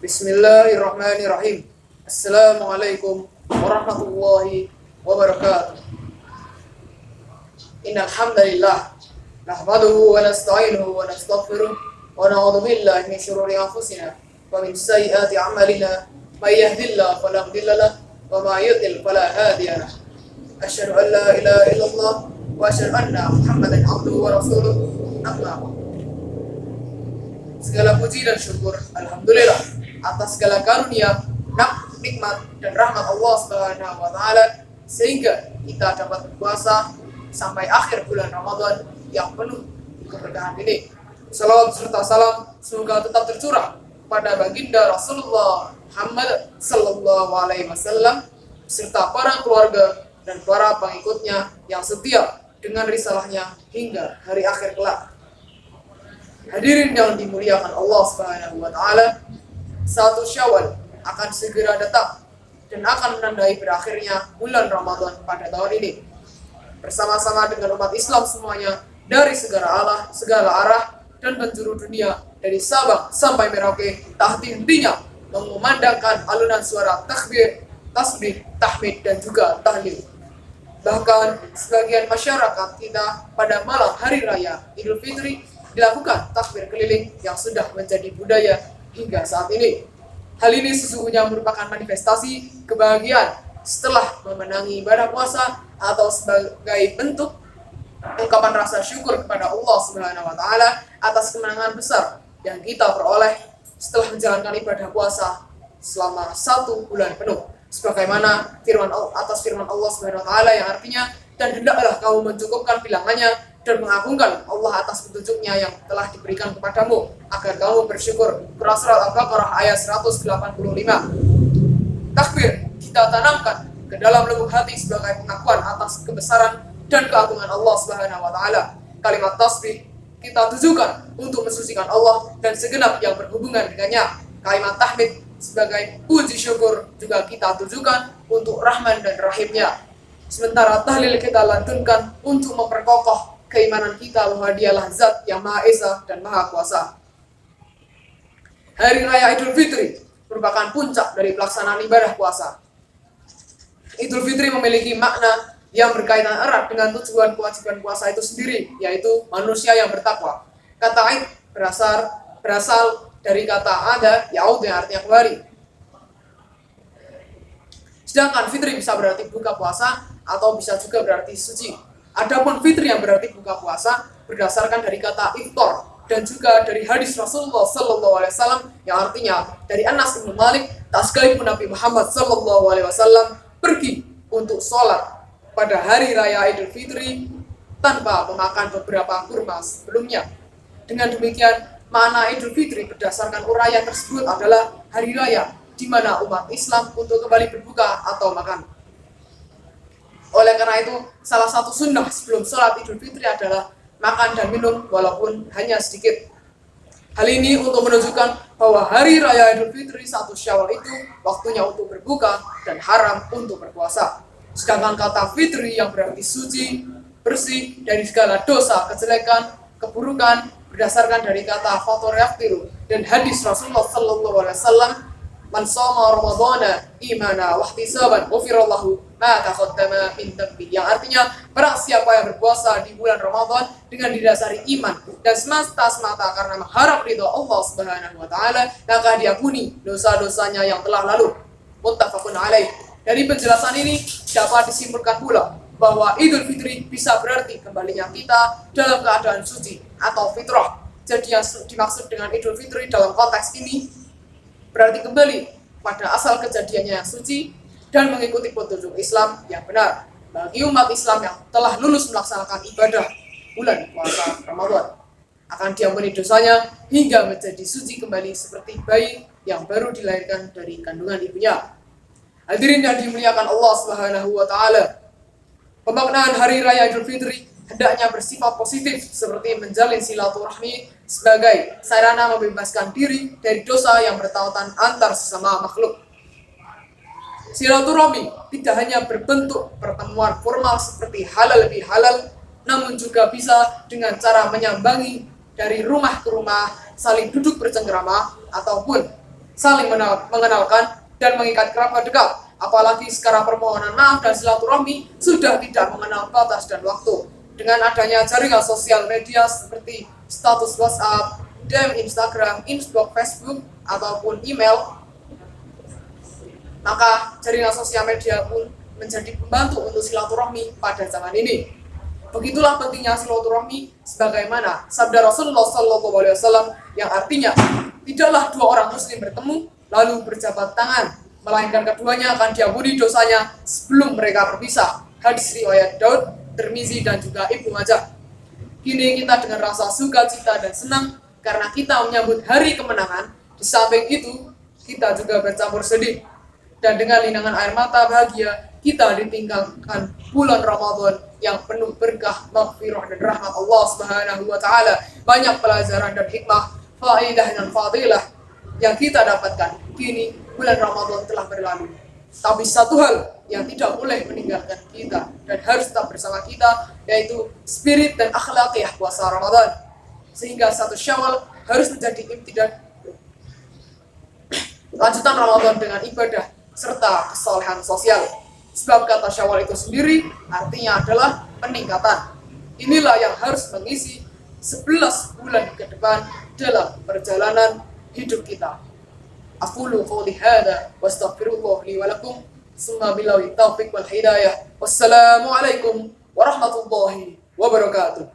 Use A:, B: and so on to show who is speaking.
A: Bismillahirrahmanirrahim. Assalamualaikum warahmatullahi wabarakatuh. Innal hamdalillah nahmaduhu wa nasta'inuhu wa nastaghfiruh wa na'udzu billahi min shururi anfusina wa min sayyiati a'malina may yahdihillahu fala mudilla lahu wa may yudlil fala hadiya lahu. Asyhadu an la ilaha illallah wa asyhadu anna Muhammadan abduhu wa rasuluh. Amma ba'd. Segala puji dan syukur alhamdulillah atas segala karunia, nikmat dan rahmat Allah Subhanahu wa taala sehingga kita dapat berpuasa sampai akhir bulan Ramadan yang penuh keberkahan ini. Salawat serta salam semoga tetap tercurah pada baginda Rasulullah Muhammad sallallahu alaihi wasallam serta para keluarga dan para pengikutnya yang setia dengan risalahnya hingga hari akhir kelak. Hadirin yang dimuliakan Allah Subhanahu wa taala, 1 Syawal akan segera datang dan akan menandai berakhirnya bulan Ramadan pada tahun ini. Bersama-sama dengan umat Islam semuanya dari segala arah dan penjuru dunia, dari Sabang sampai Merauke, tak henti-hentinya mengumandangkan alunan suara takbir, tasbih, tahmid dan juga tahlil. Bahkan sebagian masyarakat kita pada malam hari raya Idul Fitri dilakukan takbir keliling yang sudah menjadi budaya hingga saat ini. Hal ini sesungguhnya merupakan manifestasi kebahagiaan setelah memenangi ibadah puasa atau sebagai bentuk ungkapan rasa syukur kepada Allah Subhanahu wa taala atas kemenangan besar yang kita peroleh setelah menjalankan ibadah puasa selama 1 bulan penuh. Sebagaimana firman Allah Subhanahu wa taala yang artinya, dan hendaklah kamu mencukupkan bilangannya dan mengagungkan Allah atas petunjuknya yang telah diberikan kepadamu agar kamu bersyukur. Surat Al-Baqarah ayat 185. Takbir kita tanamkan ke dalam lubuk hati sebagai pengakuan atas kebesaran dan keagungan Allah Subhanahu wa taala. Kalimat tasbih kita tujukan untuk mensucikan Allah dan segenap yang berhubungan dengannya. Kalimat tahmid sebagai puji syukur juga kita tujukan untuk Rahman dan Rahimnya. Sementara tahlil kita lantunkan untuk memperkokoh keimanan kita bahwa Dialah Zat yang Maha Esa dan Maha Kuasa. Hari Raya Idul Fitri merupakan puncak dari pelaksanaan ibadah puasa. Idul Fitri memiliki makna yang berkaitan erat dengan tujuan kewajiban puasa itu sendiri, yaitu manusia yang bertakwa. Kata Id berasal dari kata ada, yaud yang artinya kembali. Sedangkan fitri bisa berarti buka puasa atau bisa juga berarti suci. Adapun fitri yang berarti buka puasa berdasarkan dari kata iftar dan juga dari hadis Rasulullah sallallahu alaihi wasallam yang artinya dari Anas bin Malik, tak sekalipun Nabi Muhammad sallallahu alaihi wasallam pergi untuk sholat pada hari raya Idul Fitri tanpa memakan beberapa kurma sebelumnya. Dengan demikian, makna Idul Fitri berdasarkan uraian tersebut adalah hari raya di mana umat Islam untuk kembali berbuka atau makan. Oleh karena itu, salah satu sunnah sebelum sholat Idul Fitri adalah makan dan minum walaupun hanya sedikit. Hal ini untuk menunjukkan bahwa hari raya Idul Fitri 1 Syawal itu waktunya untuk berbuka dan haram untuk berpuasa. Sedangkan kata fitri yang berarti suci, bersih dari segala dosa, kejelekan, keburukan berdasarkan dari kata fator yaktiru dan hadis Rasulullah sallallahu alaihi wasallam, man shoma ramadhana imana wa ihtisaban ghufirallahu ma taqaddama min dhanbi, yang artinya barang siapa yang berpuasa di bulan Ramadan dengan didasari iman dan semata-mata karena mengharap ridha Allah Subhanahu wa taala, maka diampuni dosa-dosanya yang telah lalu. Muttafaqun alaih. Dari penjelasan ini dapat disimpulkan pula bahwa Idul Fitri bisa berarti kembalinya kita dalam keadaan suci atau fitrah. Jadi yang dimaksud dengan Idul Fitri dalam konteks ini berarti kembali pada asal kejadiannya yang suci dan mengikuti petunjuk Islam yang benar. Bagi umat Islam yang telah lulus melaksanakan ibadah bulan puasa Ramadan, akan diampuni dosanya hingga menjadi suci kembali seperti bayi yang baru dilahirkan dari kandungan ibunya. Hadirin yang dimuliakan Allah Subhanahu wa taala, pemaknaan hari raya Idul Fitri hendaknya bersifat positif seperti menjalin silaturahmi sebagai sarana membebaskan diri dari dosa yang bertautan antar sesama makhluk. Silaturahmi tidak hanya berbentuk pertemuan formal seperti halal bihalal, namun juga bisa dengan cara menyambangi dari rumah ke rumah, saling duduk bercengkrama, ataupun saling mengenalkan dan mengikat kerabat dekat. Apalagi sekarang permohonan maaf dan silaturahmi sudah tidak mengenal batas dan waktu. Dengan adanya jaringan sosial media seperti status WhatsApp, DM Instagram, inbox Facebook, ataupun email, maka jaringan sosial media pun menjadi pembantu untuk silaturahmi pada zaman ini. Begitulah pentingnya silaturahmi sebagaimana sabda Rasulullah SAW yang artinya tidaklah dua orang muslim bertemu lalu berjabat tangan, melainkan keduanya akan diampuni dosanya sebelum mereka berpisah. Hadis riwayat Daud, Tirmizi, dan juga Ibnu Majah. Kini kita dengan rasa sukacita dan senang karena kita menyambut hari kemenangan. Di samping itu, kita juga bercampur sedih. Dan dengan linangan air mata bahagia, kita ditinggalkan bulan Ramadan yang penuh berkah, maghfirah, dan rahmat Allah Subhanahu wa Ta'ala. Banyak pelajaran dan hikmah, faedah dan fadilah yang kita dapatkan. Kini bulan Ramadan telah berlalu, tapi satu hal yang tidak boleh meninggalkan kita dan harus tetap bersama kita, yaitu spirit dan akhlakiah puasa Ramadan. Sehingga 1 Syawal harus menjadi imtidan lanjutan Ramadan dengan ibadah serta kesolehan sosial. Sebab kata Syawal itu sendiri artinya adalah peningkatan. Inilah yang harus mengisi 11 bulan ke depan dalam perjalanan hidup kita. Aqulu qouli hadza wa astaghfirullah li wa lakum. Summa billahi taufiq wal hidayah. Wassalamu alaikum warahmatullahi wabarakatuh.